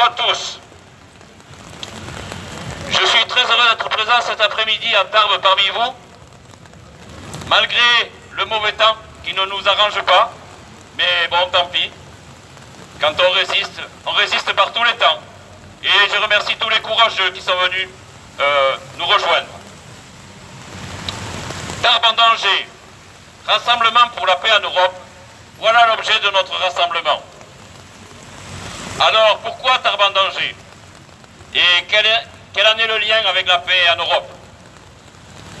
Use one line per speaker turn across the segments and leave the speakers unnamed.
à tous. Je suis très heureux d'être présent cet après-midi à Tarbes parmi vous, malgré le mauvais temps qui ne nous arrange pas, mais bon, tant pis. Quand on résiste par tous les temps. Et je remercie tous les courageux qui sont venus nous rejoindre. Tarbes en danger, rassemblement pour la paix en Europe, voilà l'objet de notre rassemblement. Alors, pourquoi Tarbes en danger? Et quel en est le lien avec la paix en Europe?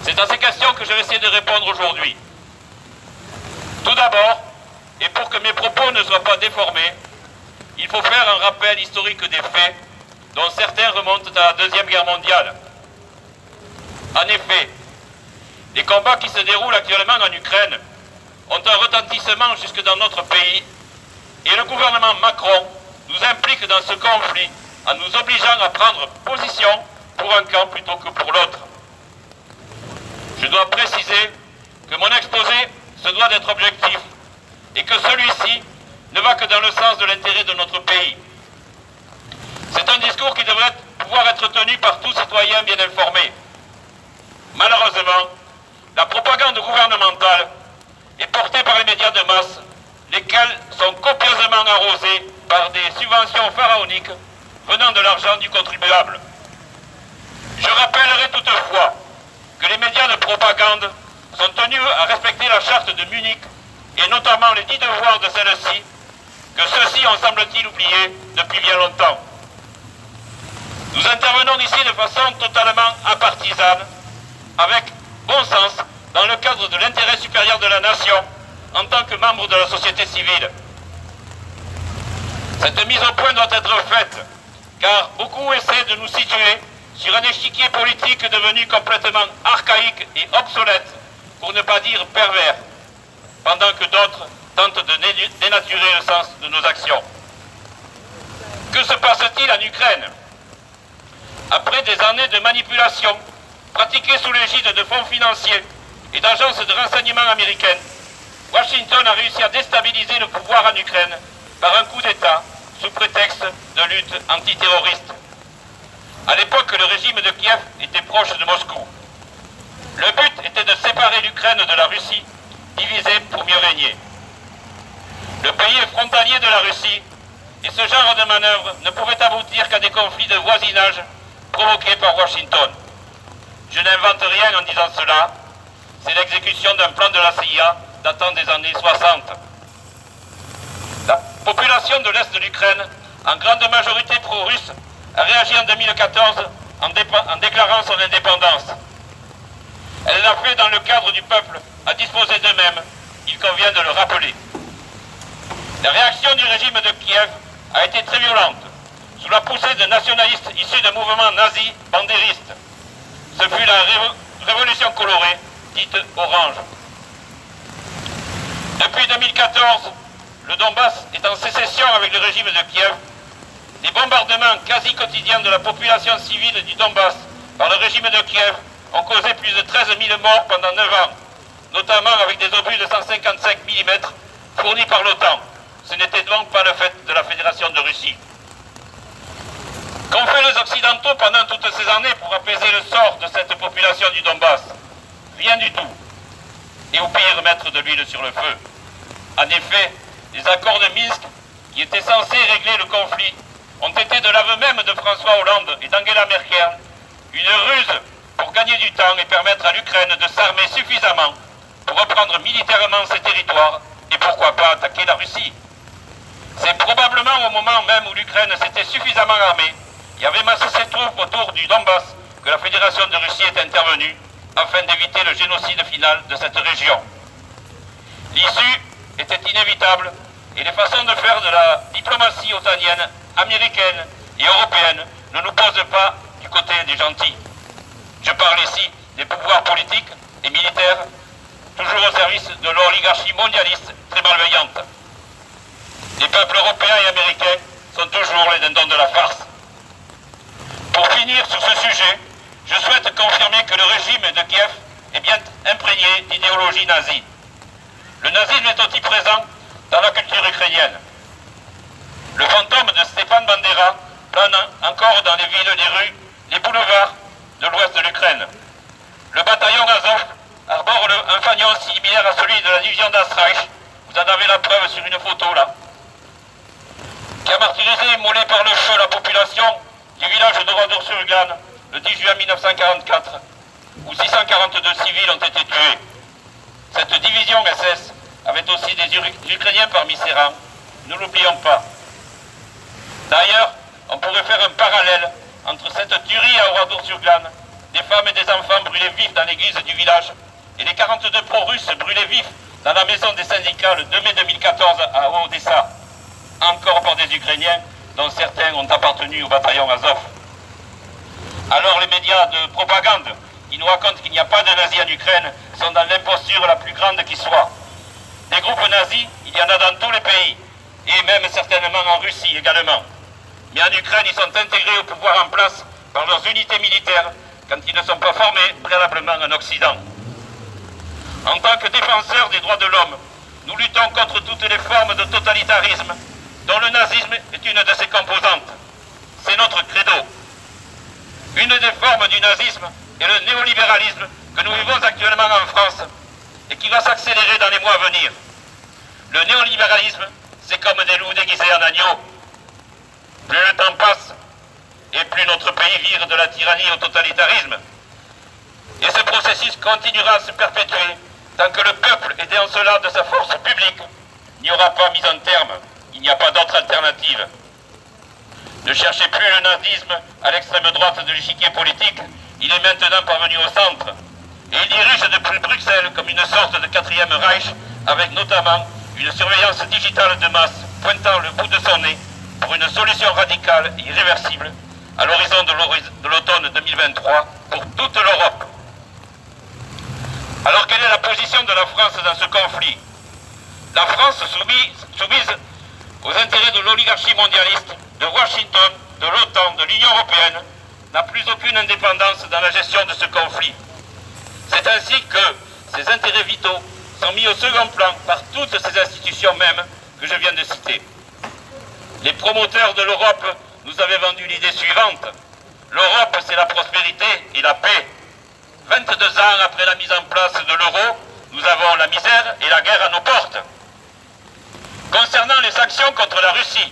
C'est à ces questions que je vais essayer de répondre aujourd'hui. Tout d'abord, et pour que mes propos ne soient pas déformés, il faut faire un rappel historique des faits, dont certains remontent à la Deuxième Guerre mondiale. En effet, les combats qui se déroulent actuellement en Ukraine ont un retentissement jusque dans notre pays, et le gouvernement Macron nous implique dans ce conflit en nous obligeant à prendre position pour un camp plutôt que pour l'autre. Je dois préciser que mon exposé se doit d'être objectif et que celui-ci ne va que dans le sens de l'intérêt de notre pays. C'est un discours qui devrait pouvoir être tenu par tout citoyen bien informé. Malheureusement, la propagande gouvernementale est portée par les médias de masse, lesquels sont copieusement arrosés par des subventions pharaoniques venant de l'argent du contribuable. Je rappellerai toutefois que les médias de propagande sont tenus à respecter la charte de Munich et notamment les 10 devoirs de celle-ci, que ceux-ci ont semble-t-il oubliés depuis bien longtemps. Nous intervenons ici de façon totalement apartisane, avec bon sens, dans le cadre de l'intérêt supérieur de la nation, en tant que membre de la société civile. Cette mise au point doit être faite, car beaucoup essaient de nous situer sur un échiquier politique devenu complètement archaïque et obsolète, pour ne pas dire pervers, pendant que d'autres tentent de dénaturer le sens de nos actions. Que se passe-t-il en Ukraine? Après des années de manipulation pratiquées sous l'égide de fonds financiers et d'agences de renseignement américaines, Washington a réussi à déstabiliser le pouvoir en Ukraine par un coup d'État sous prétexte de lutte antiterroriste. À l'époque, le régime de Kiev était proche de Moscou. Le but était de séparer l'Ukraine de la Russie, divisée pour mieux régner. Le pays est frontalier de la Russie et ce genre de manœuvre ne pouvait aboutir qu'à des conflits de voisinage provoqués par Washington. Je n'invente rien en disant cela, c'est l'exécution d'un plan de la CIA datant des années 60. La population de l'Est de l'Ukraine, en grande majorité pro-russe, a réagi en 2014 en déclarant son indépendance. Elle l'a fait dans le cadre du peuple à disposer d'eux-mêmes, il convient de le rappeler. La réaction du régime de Kiev a été très violente, sous la poussée de nationalistes issus d'un mouvement nazi bandériste. Ce fut la révolution colorée, dite orange. Depuis 2014, le Donbass est en sécession avec le régime de Kiev. Les bombardements quasi quotidiens de la population civile du Donbass par le régime de Kiev ont causé plus de 13 000 morts pendant 9 ans, notamment avec des obus de 155 mm fournis par l'OTAN. Ce n'était donc pas le fait de la Fédération de Russie. Qu'ont fait les Occidentaux pendant toutes ces années pour apaiser le sort de cette population du Donbass? Rien du tout. Et au pire, mettre de l'huile sur le feu. En effet, les accords de Minsk, qui étaient censés régler le conflit, ont été de l'aveu même de François Hollande et d'Angela Merkel une ruse pour gagner du temps et permettre à l'Ukraine de s'armer suffisamment pour reprendre militairement ses territoires et pourquoi pas attaquer la Russie. C'est probablement au moment même où l'Ukraine s'était suffisamment armée et avait massé ses troupes autour du Donbass que la Fédération de Russie est intervenue afin d'éviter le génocide final de cette région. L'issue était inévitable et les façons de faire de la diplomatie otanienne, américaine et européenne ne nous posent pas du côté des gentils. Je parle ici des pouvoirs politiques et militaires, toujours au service de l'oligarchie mondialiste très malveillante. Les peuples européens et américains sont toujours les dindons de la farce. Pour finir sur ce sujet, je souhaite confirmer que le régime de Kiev est bien imprégné d'idéologie nazie. Le nazisme est aussi présent dans la culture ukrainienne. Le fantôme de Stéphane Bandera plane encore dans les villes, les rues, les boulevards de l'ouest de l'Ukraine. Le bataillon Azov arbore un fanion similaire à celui de la division d'Astreich. Vous en avez la preuve sur une photo là. Qui a martyrisé et immolé par le feu la population du village de Rodor-sur-Glane le 10 juin 1944, où 642 civils ont été tués. Cette division SS avait aussi des Ukrainiens parmi ses rangs, ne l'oublions pas. D'ailleurs, on pourrait faire un parallèle entre cette tuerie à Oradour-sur-Glane, des femmes et des enfants brûlés vifs dans l'église du village, et les 42 pro-russes brûlés vifs dans la maison des syndicats le 2 mai 2014 à Odessa, encore par des Ukrainiens dont certains ont appartenu au bataillon Azov. Alors les médias de propagande qui nous racontent qu'il n'y a pas de nazis en Ukraine sont dans l'imposture la plus grande qui soit. Des groupes nazis, il y en a dans tous les pays, et même certainement en Russie également. Mais en Ukraine, ils sont intégrés au pouvoir en place par leurs unités militaires quand ils ne sont pas formés préalablement en Occident. En tant que défenseurs des droits de l'homme, nous luttons contre toutes les formes de totalitarisme, dont le nazisme est une de ses composantes. C'est notre credo. Une des formes du nazisme est le néolibéralisme que nous vivons actuellement en France et qui va s'accélérer dans les mois à venir. Le néolibéralisme, c'est comme des loups déguisés en agneaux. Plus le temps passe, et plus notre pays vire de la tyrannie au totalitarisme. Et ce processus continuera à se perpétuer tant que le peuple, aidé en cela de sa force publique, n'y aura pas mis un terme. Il n'y a pas d'autre alternative. Ne cherchez plus le nazisme à l'extrême droite de l'échiquier politique, il est maintenant parvenu au centre. Et il dirige depuis Bruxelles comme une sorte de quatrième Reich, avec notamment une surveillance digitale de masse pointant le bout de son nez pour une solution radicale et irréversible à l'horizon de l'automne 2023 pour toute l'Europe. Alors quelle est la position de la France dans ce conflit? La France soumise aux intérêts de l'oligarchie mondialiste, de Washington, de l'OTAN, de l'Union européenne, n'a plus aucune indépendance dans la gestion de ce conflit. C'est ainsi que ses intérêts vitaux sont mis au second plan par toutes ces institutions mêmes que je viens de citer. Les promoteurs de l'Europe nous avaient vendu l'idée suivante. L'Europe, c'est la prospérité et la paix. 22 ans après la mise en place de l'euro, nous avons la misère et la guerre à nos portes. Concernant les sanctions contre la Russie,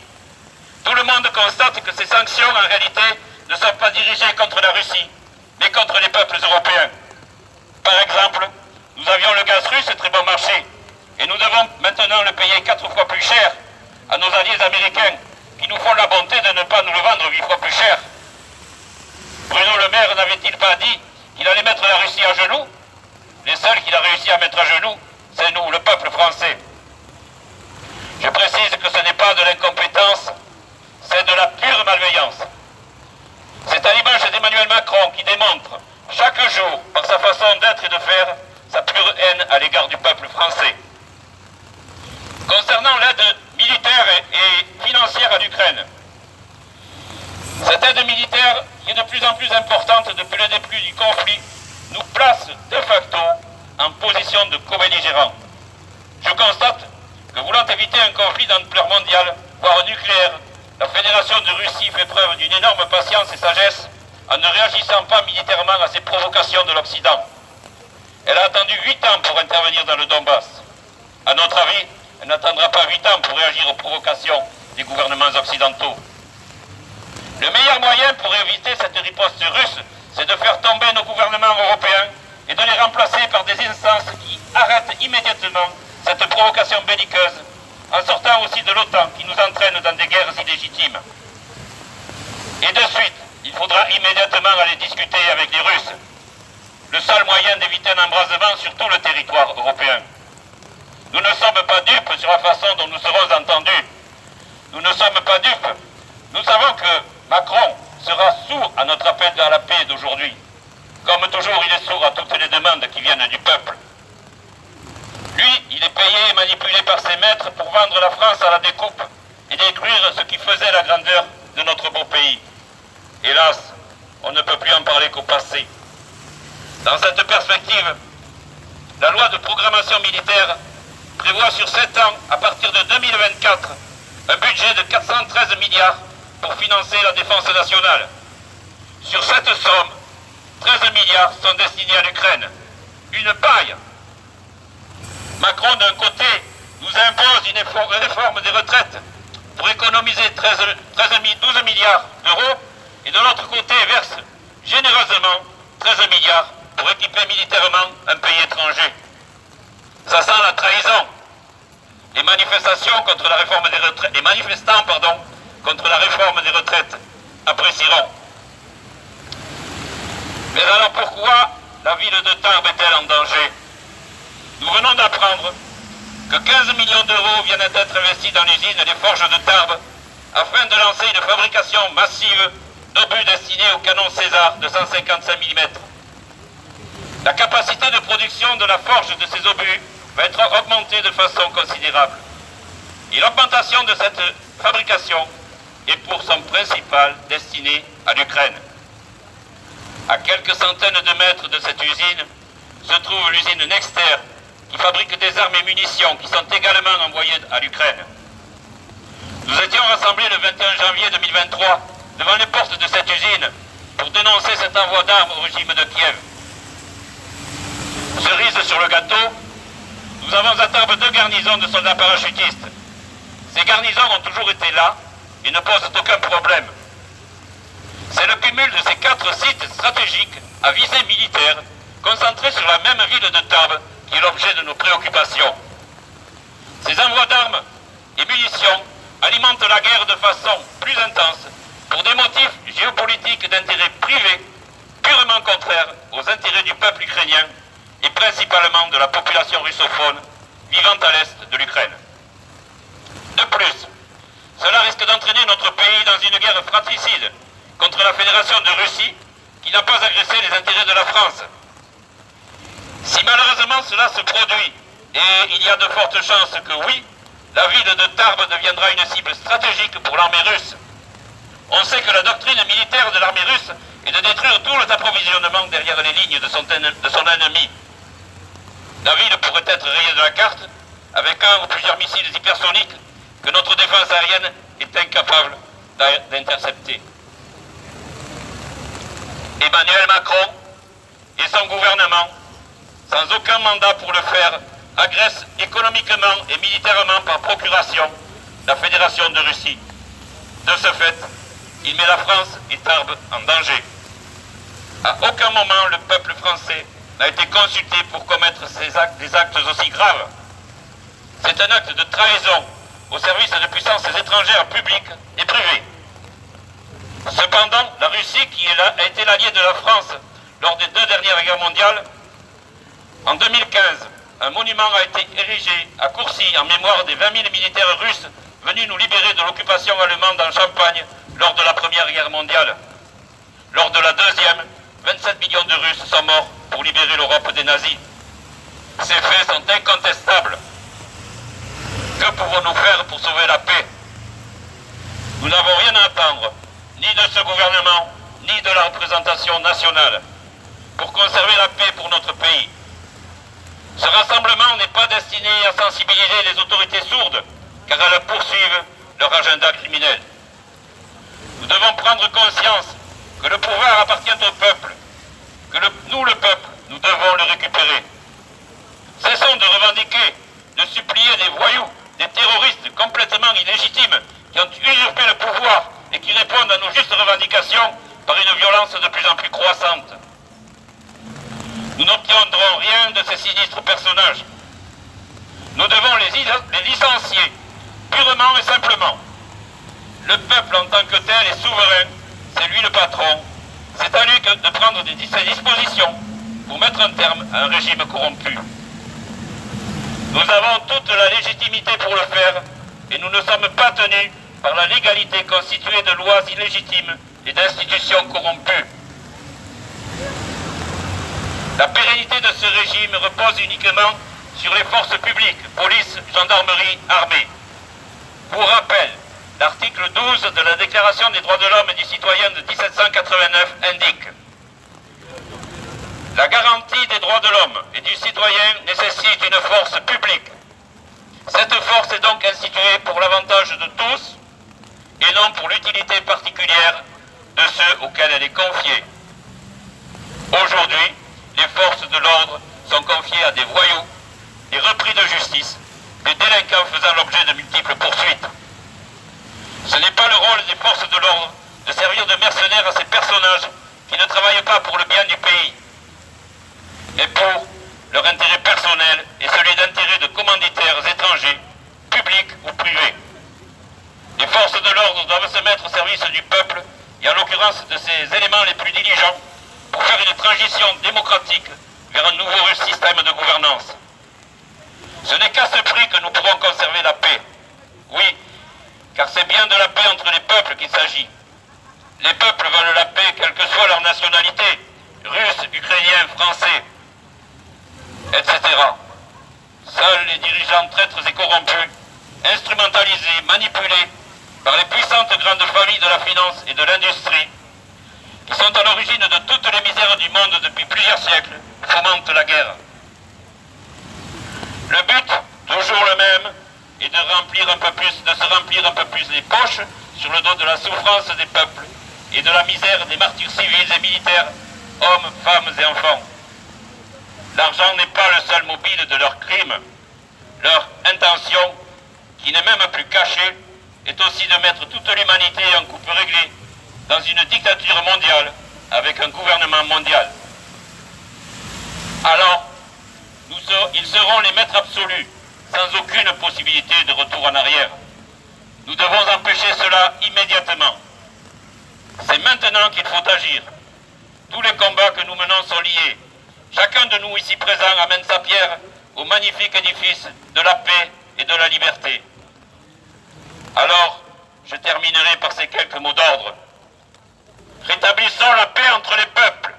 tout le monde constate que ces sanctions, en réalité, ne sont pas dirigées contre la Russie, mais contre les peuples européens. Par exemple, nous avions le gaz russe, très bon marché, et nous devons maintenant le payer 4 fois plus cher à nos alliés américains, qui nous font la bonté de ne pas nous le vendre 8 fois plus cher. Bruno Le Maire n'avait-il pas dit qu'il allait mettre la Russie à genoux? Les seuls qu'il a réussi à mettre à genoux, c'est nous, le peuple français. Je précise que ce n'est pas de l'incompétence, c'est de la pure malveillance. C'est à l'image d'Emmanuel Macron qui démontre chaque jour, par sa façon d'être et de faire, sa pure haine à l'égard du peuple français. Concernant l'aide militaire et financière à l'Ukraine, cette aide militaire, qui est de plus en plus importante depuis le début du conflit, nous place de facto en position de co-belligérants. Je constate que voulant éviter un conflit d'ampleur mondiale, voire nucléaire, la Fédération de Russie fait preuve d'une énorme patience et sagesse en ne réagissant pas militairement à ces provocations de l'Occident. Elle a attendu 8 ans pour intervenir dans le Donbass. À notre avis, elle n'attendra pas 8 ans pour réagir aux provocations des gouvernements occidentaux. Le meilleur moyen pour éviter cette riposte russe, c'est de faire tomber nos gouvernements européens et de les remplacer par des instances qui arrêtent immédiatement cette provocation belliqueuse, en sortant aussi de l'OTAN qui nous entraîne dans des guerres illégitimes. Et de suite, il faudra immédiatement aller discuter avec les Russes. Le seul moyen d'éviter un embrasement sur tout le territoire européen. Nous ne sommes pas dupes sur la façon dont nous serons entendus. Nous ne sommes pas dupes. Nous savons que Macron sera sourd à notre appel à la paix d'aujourd'hui. Comme toujours, il est sourd à toutes les demandes qui viennent du peuple. Lui, il est payé et manipulé par ses maîtres pour vendre la France à la découpe et détruire ce qui faisait la grandeur de notre beau pays. Hélas, on ne peut plus en parler qu'au passé. Dans cette perspective, la loi de programmation militaire prévoit sur 7 ans, à partir de 2024, un budget de 413 milliards pour financer la défense nationale. Sur cette somme, 13 milliards sont destinés à l'Ukraine. Une paille. Macron, d'un côté, nous impose une réforme des retraites pour économiser 12 milliards d'euros et de l'autre côté verse généreusement 13 milliards pour équiper militairement un pays étranger. Ça sent la trahison. Les manifestations contre la réforme des retraites, les manifestants, contre la réforme des retraites apprécieront. Mais alors pourquoi la ville de Tarbes est-elle en danger? Nous venons d'apprendre que 15 millions d'euros viennent d'être investis dans l'usine des forges de Tarbes afin de lancer une fabrication massive d'obus destinés au canon César de 155 mm. La capacité de production de la forge de ces obus va être augmentée de façon considérable. Et l'augmentation de cette fabrication est pour son principal destinée à l'Ukraine. À quelques centaines de mètres de cette usine se trouve l'usine Nexter qui fabrique des armes et munitions qui sont également envoyées à l'Ukraine. Nous étions rassemblés le 21 janvier 2023 devant les portes de cette usine pour dénoncer cet envoi d'armes au régime de Kiev. Cerise sur le gâteau, nous avons à Tarbes 2 garnisons de soldats parachutistes. Ces garnisons ont toujours été là et ne posent aucun problème. C'est le cumul de ces 4 sites stratégiques à visée militaire concentrés sur la même ville de Tarbes qui est l'objet de nos préoccupations. Ces envois d'armes et munitions alimentent la guerre de façon plus intense pour des motifs géopolitiques d'intérêt privé purement contraires aux intérêts du peuple ukrainien et principalement de la population russophone vivant à l'est de l'Ukraine. De plus, cela risque d'entraîner notre pays dans une guerre fratricide contre la Fédération de Russie qui n'a pas agressé les intérêts de la France. Si malheureusement cela se produit, et il y a de fortes chances que oui, la ville de Tarbes deviendra une cible stratégique pour l'armée russe. On sait que la doctrine militaire de l'armée russe est de détruire tout les approvisionnements derrière les lignes de son ennemi. La ville pourrait être rayée de la carte avec un ou plusieurs missiles hypersoniques que notre défense aérienne est incapable d'intercepter. Emmanuel Macron et son gouvernement, sans aucun mandat pour le faire, agressent économiquement et militairement par procuration la Fédération de Russie. De ce fait, il met la France et Tarbes en danger. À aucun moment le peuple français n'a été consulté pour commettre des actes aussi graves. C'est un acte de trahison au service de puissances étrangères publiques et privées. Cependant, la Russie, qui a été l'alliée de la France lors des 2 dernières guerres mondiales, en 2015, un monument a été érigé à Courcy en mémoire des 20 000 militaires russes venus nous libérer de l'occupation allemande en Champagne lors de la Première Guerre mondiale. Lors de la deuxième, 27 millions de Russes sont morts pour libérer l'Europe des nazis. Ces faits sont incontestables. Que pouvons-nous faire pour sauver la paix? Nous n'avons rien à attendre, ni de ce gouvernement, ni de la représentation nationale, pour conserver la paix pour notre pays. Ce rassemblement n'est pas destiné à sensibiliser les autorités sourdes, car elles poursuivent leur agenda criminel. Nous devons prendre conscience que le pouvoir appartient au peuple, que nous, le peuple, nous devons le récupérer. Cessons de revendiquer, de supplier des voyous, des terroristes complètement illégitimes qui ont usurpé le pouvoir et qui répondent à nos justes revendications par une violence de plus en plus croissante. Nous n'obtiendrons rien de ces sinistres personnages. Nous devons les licencier, purement et simplement. Le peuple en tant que tel est souverain, c'est lui le patron. C'est à lui de prendre ses dispositions pour mettre un terme à un régime corrompu. Nous avons toute la légitimité pour le faire et nous ne sommes pas tenus par la légalité constituée de lois illégitimes et d'institutions corrompues. La pérennité de ce régime repose uniquement sur les forces publiques, police, gendarmerie, armée. Pour rappel, l'article 12 de la Déclaration des droits de l'homme et du citoyen de 1789 indique: la garantie des droits de l'homme et du citoyen nécessite une force publique. Cette force est donc instituée pour l'avantage de tous et non pour l'utilité particulière de ceux auxquels elle est confiée. Aujourd'hui, les forces de l'ordre sont confiées à des voyous, des repris de justice, des délinquants faisant l'objet de multiples poursuites. Ce n'est pas le rôle des forces de l'ordre de servir de mercenaires à ces personnages qui ne travaillent pas pour le bien du pays, mais pour leur intérêt personnel et celui d'intérêts de commanditaires étrangers, publics ou privés. Les forces de l'ordre doivent se mettre au service du peuple et en l'occurrence de ses éléments les plus diligents pour faire une transition démocratique vers un nouveau système de gouvernance. Ce n'est qu'à ce prix que nous pourrons conserver la paix. Oui, car c'est bien de la paix entre les peuples qu'il s'agit. Les peuples veulent la paix, quelle que soit leur nationalité, russe, ukrainien, français, etc. Seuls les dirigeants traîtres et corrompus, instrumentalisés, manipulés par les puissantes grandes familles de la finance et de l'industrie, qui sont à l'origine de toutes les misères du monde depuis plusieurs siècles, fomentent la guerre. Le but, toujours le même, est de se remplir un peu plus les poches sur le dos de la souffrance des peuples et de la misère des martyrs civils et militaires, hommes, femmes et enfants. L'argent n'est pas le seul mobile de leurs crimes. Leur intention, qui n'est même plus cachée, est aussi de mettre toute l'humanité en coupe réglée dans une dictature mondiale avec un gouvernement mondial. Alors, ils seront les maîtres absolus, sans aucune possibilité de retour en arrière. Nous devons empêcher cela immédiatement. C'est maintenant qu'il faut agir. Tous les combats que nous menons sont liés. Chacun de nous ici présent amène sa pierre au magnifique édifice de la paix et de la liberté. Alors, je terminerai par ces quelques mots d'ordre. Rétablissons la paix entre les peuples.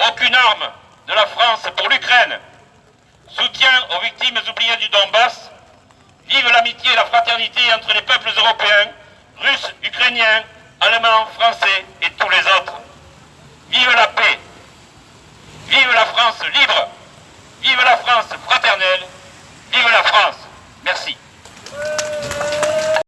Aucune arme de la France pour l'Ukraine. Soutien aux victimes oubliées du Donbass. Vive l'amitié et la fraternité entre les peuples européens, russes, ukrainiens, allemands, français,